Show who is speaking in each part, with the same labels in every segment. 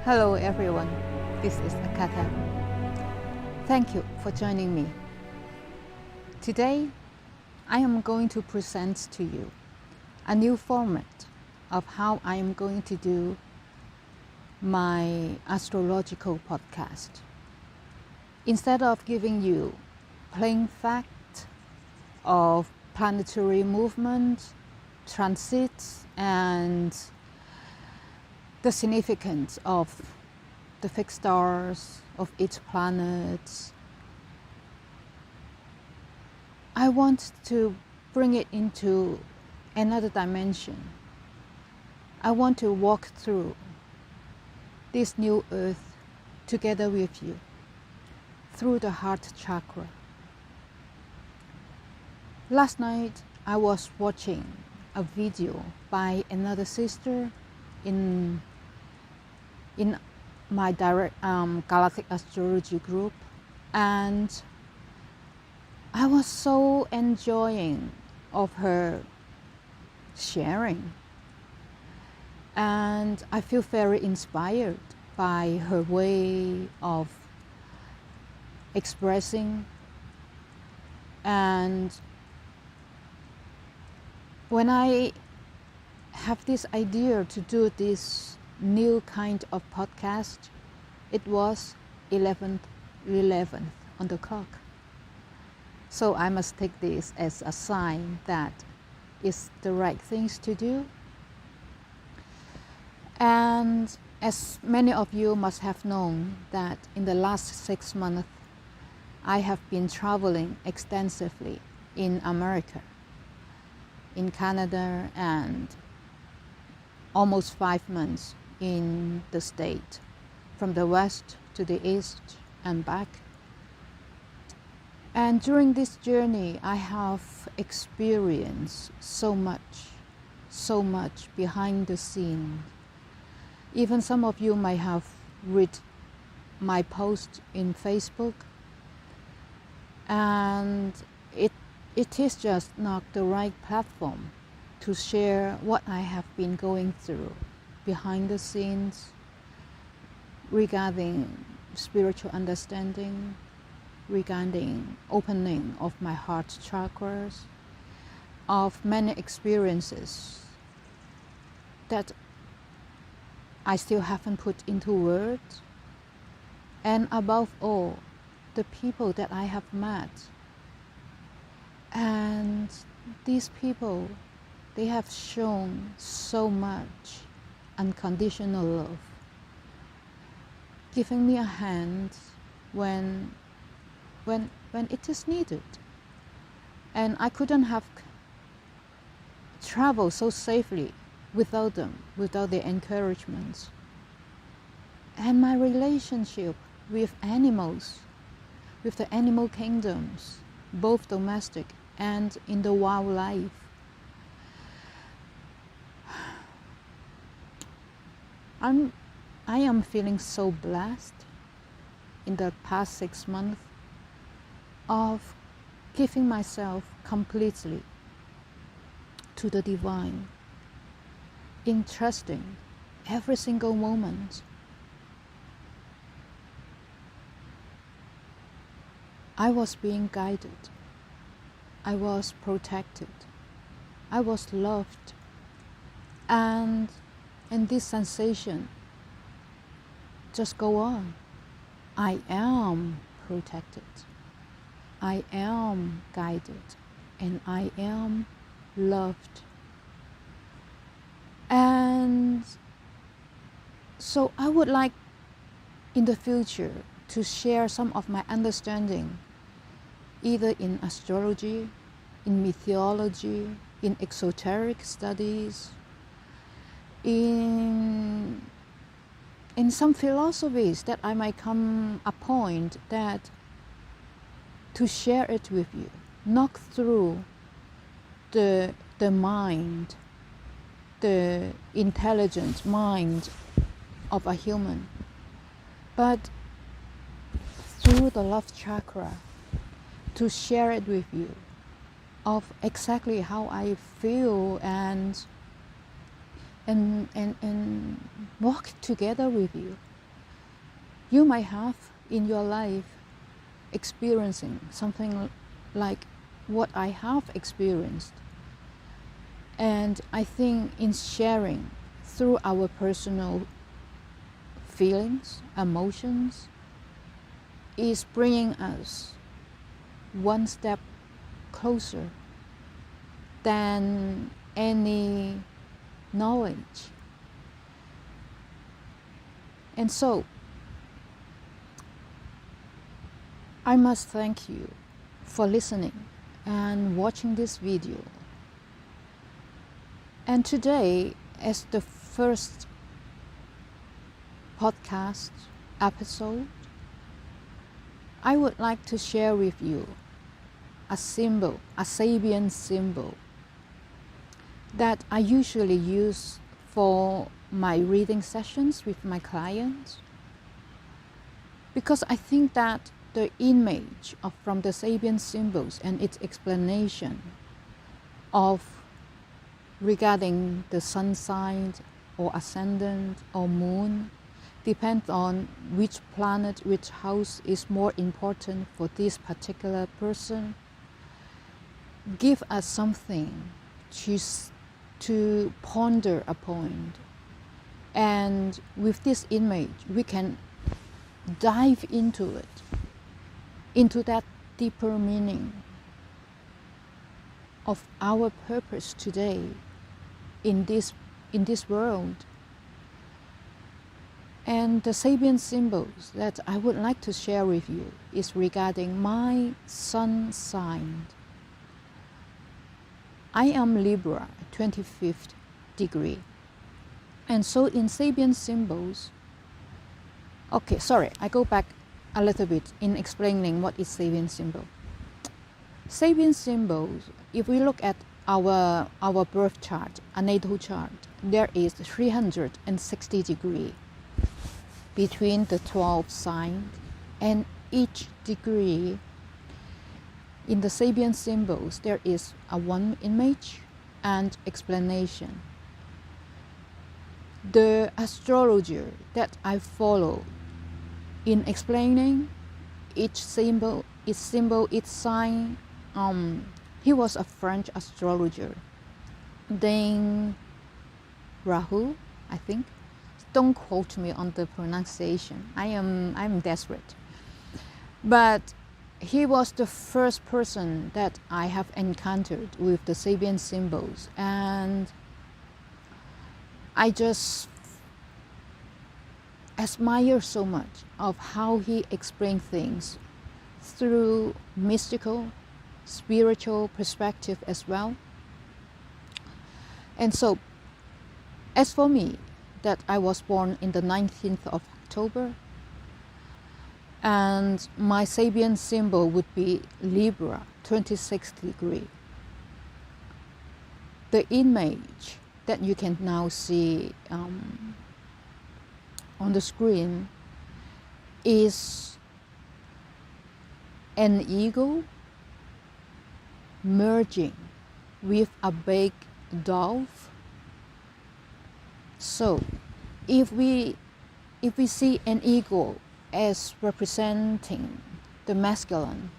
Speaker 1: Hello everyone, this is Akata. Thank you for joining me. Today, I am going to present to you a new format of how I am going to do my astrological podcast. Instead of giving you plain fact of planetary movement, transits, and the significance of the fixed stars of each planet, I want to bring it into another dimension. I want to walk through this new earth together with you through the Heart Chakra. Last night I was watching a video by another sister in my direct Galactic Astrology group, and I was so enjoying of her sharing, and I feel very inspired by her way of expressing. And when I have this idea to do this new kind of podcast, it was 11 on the clock. So I must take this as a sign that it's the right things to do. And as many of you must have known that in the last 6 months, I have been traveling extensively in America, in Canada, and almost 5 months in the state, from the west to the east and back. And during this journey, I have experienced so much behind the scenes. Even some of you might have read my post in Facebook, and it is just not the right platform to share what I have been going through behind the scenes regarding spiritual understanding, regarding opening of my heart chakras, of many experiences that I still haven't put into words, and above all, the people that I have met. And these people, they have shown so much unconditional love, giving me a hand when it is needed. And I couldn't have traveled so safely without them, without their encouragement. And my relationship with animals, with the animal kingdoms, both domestic and in the wildlife, I am feeling so blessed in the past 6 months of giving myself completely to the divine, in trusting every single moment. I was being guided, I was protected, I was loved, and this sensation just go on. I am protected, I am guided, and I am loved. And so I would like in the future to share some of my understanding, either in astrology, in mythology, in exoteric studies, in some philosophies that I might come a point that to share it with you, not through the mind, the intelligent mind of a human, but through the love chakra, to share it with you of exactly how I feel and walk together with you you might have in your life experiencing something like what I have experienced. And I think in sharing through our personal feelings, emotions, is bringing us one step closer than any knowledge. And so, I must thank you for listening and watching this video. And today, as the first podcast episode, I would like to share with you a symbol, a Sabian symbol that I usually use for my reading sessions with my clients, because I think that the image from the Sabian symbols and its explanation of regarding the sun sign or ascendant or moon depends on which planet, which house is more important for this particular person, give us something to ponder upon. And with this image, we can dive into it, into that deeper meaning of our purpose today in this world. And the Sabian symbols that I would like to share with you is regarding my sun sign. I am Libra, 25th degree. And so in Sabian symbols, I go back a little bit in explaining what is Sabian symbol. Sabian symbols, if we look at our birth chart, a natal chart, there is 360 degrees between the 12 signs, and each degree in the Sabian symbols there is a one image and explanation. The astrologer that I follow in explaining each symbol, its sign, he was a French astrologer, named Rahu, I think. Don't quote me on the pronunciation. I'm desperate. But he was the first person that I have encountered with the Sabian symbols, and I just admire so much of how he explained things through mystical, spiritual perspective as well. And so, as for me, that I was born in the 19th of October, and my Sabian symbol would be Libra, 26th degree. The image that you can now see on the screen is an eagle merging with a big dove. So if we see an eagle as representing the masculine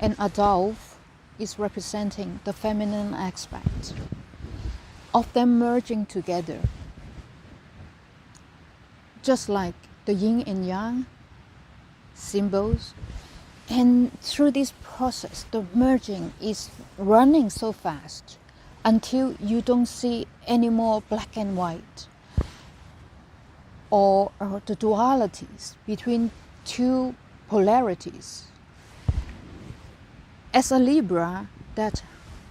Speaker 1: and a dove is representing the feminine aspect of them merging together, just like the yin and yang symbols. And through this process, the merging is running so fast until you don't see any more black and white or the dualities between two polarities. As a Libra, that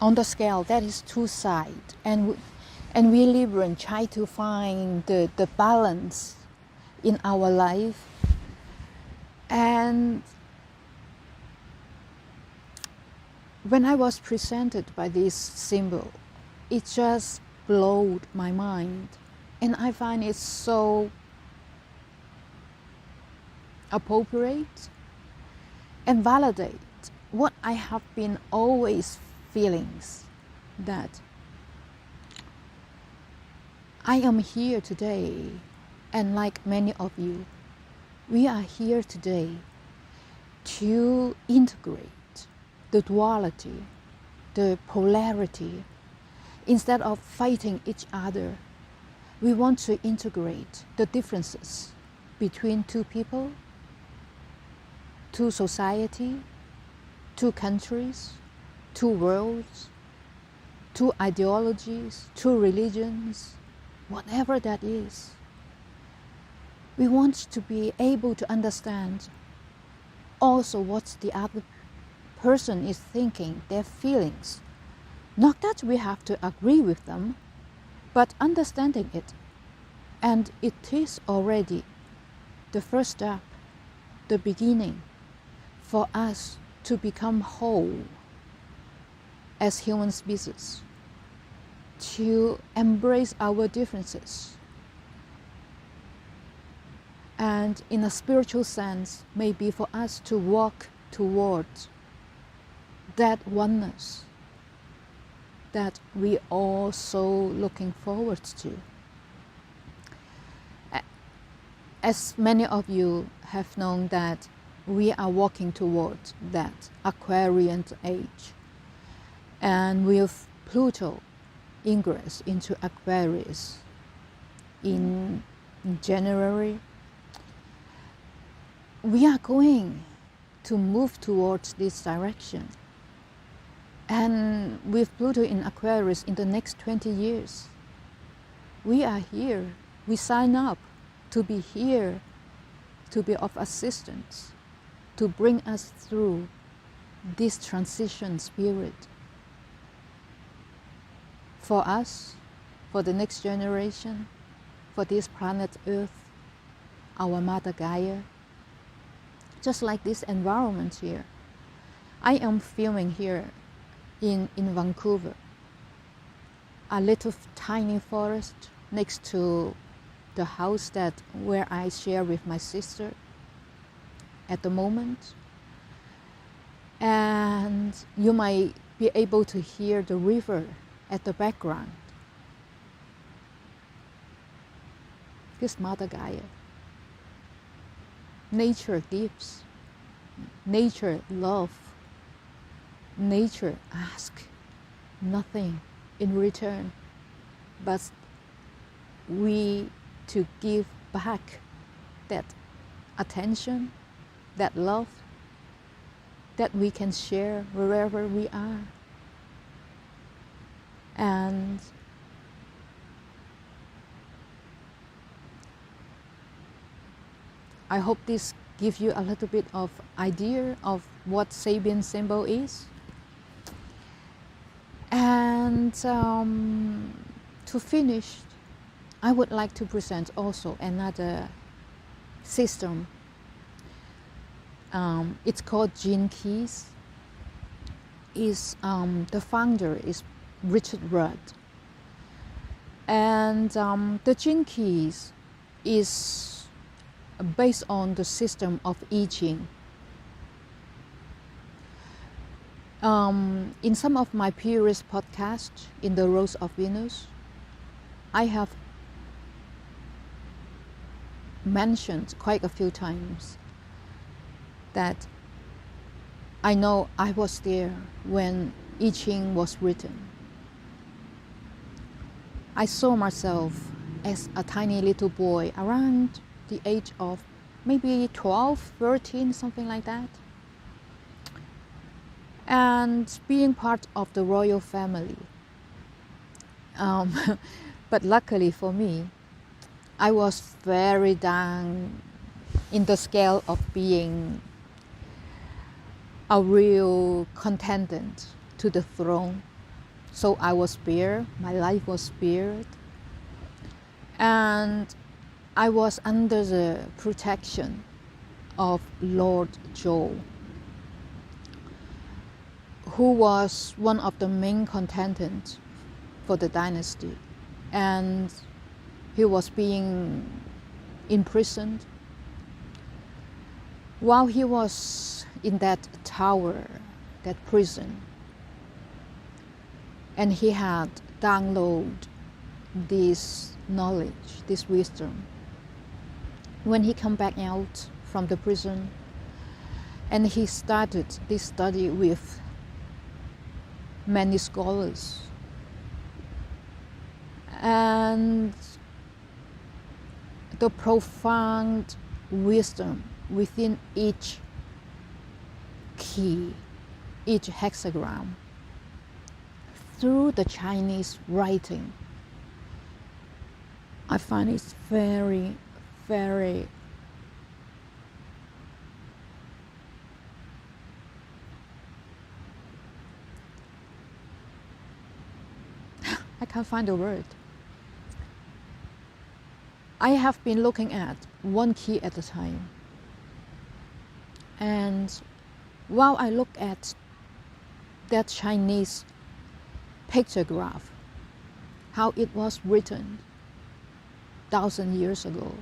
Speaker 1: on the scale, that is two sides, and we Librans try to find the balance in our life. And when I was presented by this symbol, it just blew my mind, and I find it so appropriate and validate what I have been always feeling, that I am here today, and like many of you, We are here today to integrate the duality, the polarity. Instead of fighting each other, we want to integrate the differences between two people, two society, two countries, two worlds, two ideologies, two religions, whatever that is. We want to be able to understand also what the other person is thinking, their feelings. Not that we have to agree with them, but understanding it. And it is already the first step, the beginning, for us to become whole as human species, to embrace our differences. And in a spiritual sense, maybe for us to walk towards that oneness that we are so looking forward to. As many of you have known that we are walking towards that Aquarian age, and with Pluto ingress into Aquarius in January, we are going to move towards this direction. And with Pluto in Aquarius in the next 20 years, we are here. We sign up to be here, to be of assistance, to bring us through this transition spirit. For us, for the next generation, for this planet Earth, our Mother Gaia, just like this environment here. I am filming here in Vancouver, a little tiny forest next to the house where I share with my sister at the moment. And you might be able to hear the river at the background. This Mother Gaia. Nature gives, nature love, nature asks nothing in return, but we to give back that attention, that love, that we can share wherever we are. And I hope this gives you a little bit of idea of what Sabian symbol is. And to finish, I would like to present also another system. It's called Gene Keys. The founder is Richard Rudd. And the Gene Keys is based on the system of I Ching. In some of my previous podcasts in the Rose of Venus, I have mentioned quite a few times that I know I was there when I Ching was written. I saw myself as a tiny little boy around the age of maybe 12, 13, something like that. And being part of the royal family. But luckily for me, I was very down in the scale of being a real contendant to the throne. So I was spared, my life was spared. And I was under the protection of Lord Joe, who was one of the main contendants for the dynasty. And he was being imprisoned. While he was in that tower, that prison, and he had downloaded this knowledge, this wisdom. When he came back out from the prison, and he started this study with many scholars. And the profound wisdom within each key, each hexagram, through the Chinese writing, I find it's very, very I can't find a word. I have been looking at one key at a time. And while I look at that Chinese pictograph, how it was written 1,000 years ago,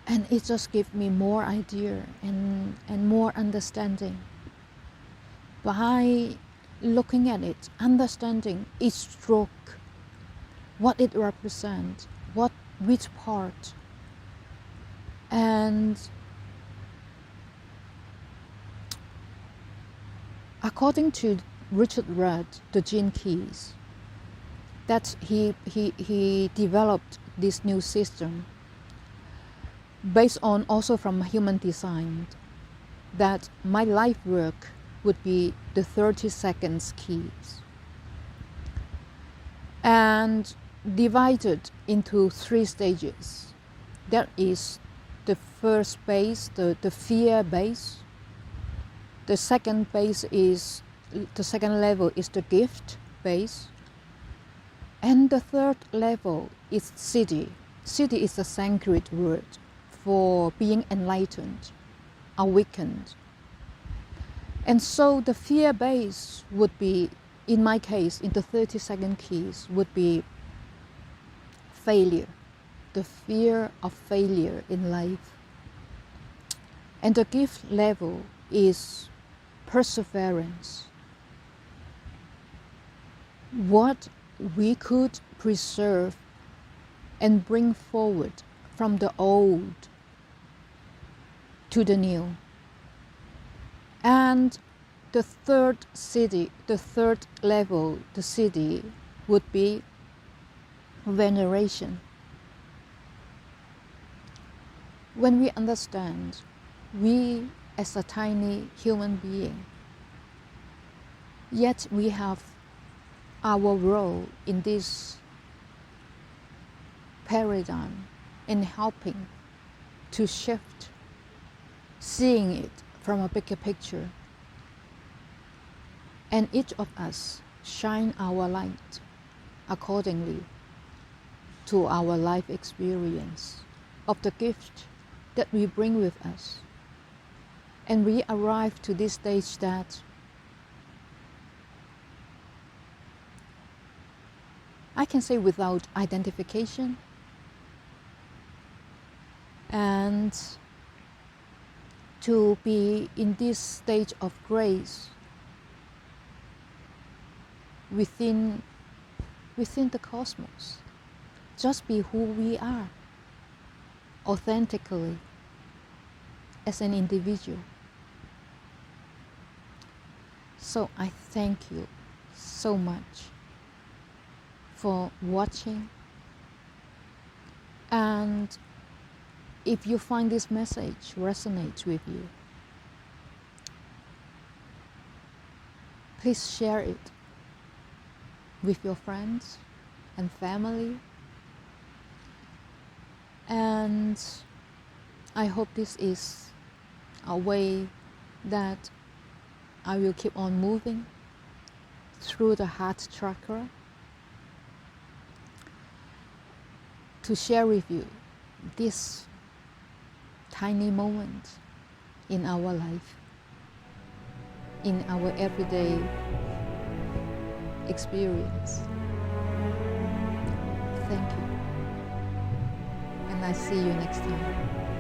Speaker 1: and it just gave me more idea and more understanding. By looking at it, understanding each stroke, what it represents, which part, and according to Richard Rudd, the Gene Keys, that he developed this new system based on also from human design, that my life work would be the 30 seconds keys, and divided into 3 stages. That is the first base, the fear base. The second level is the gift base. And the third level is Siddhi. Siddhi is a Sanskrit word for being enlightened, awakened. And so the fear base would be, in my case, in the 30-second keys, would be failure, the fear of failure in life. And the gift level is perseverance. What we could preserve and bring forward from the old to the new. And the third Siddhi, the third level, the Siddhi, would be veneration. When we understand, we as a tiny human being, yet we have our role in this paradigm in helping to shift, seeing it from a bigger picture. And each of us shine our light accordingly to our life experience of the gift that we bring with us. And we arrive to this stage that I can say without identification, and to be in this stage of grace within the cosmos. Just be who we are, authentically, as an individual. So I thank you so much for watching. And if you find this message resonates with you, please share it with your friends and family. And I hope this is a way that I will keep on moving through the Heart Chakra to share with you this tiny moment in our life, in our everyday experience. Thank you. And I see you next time.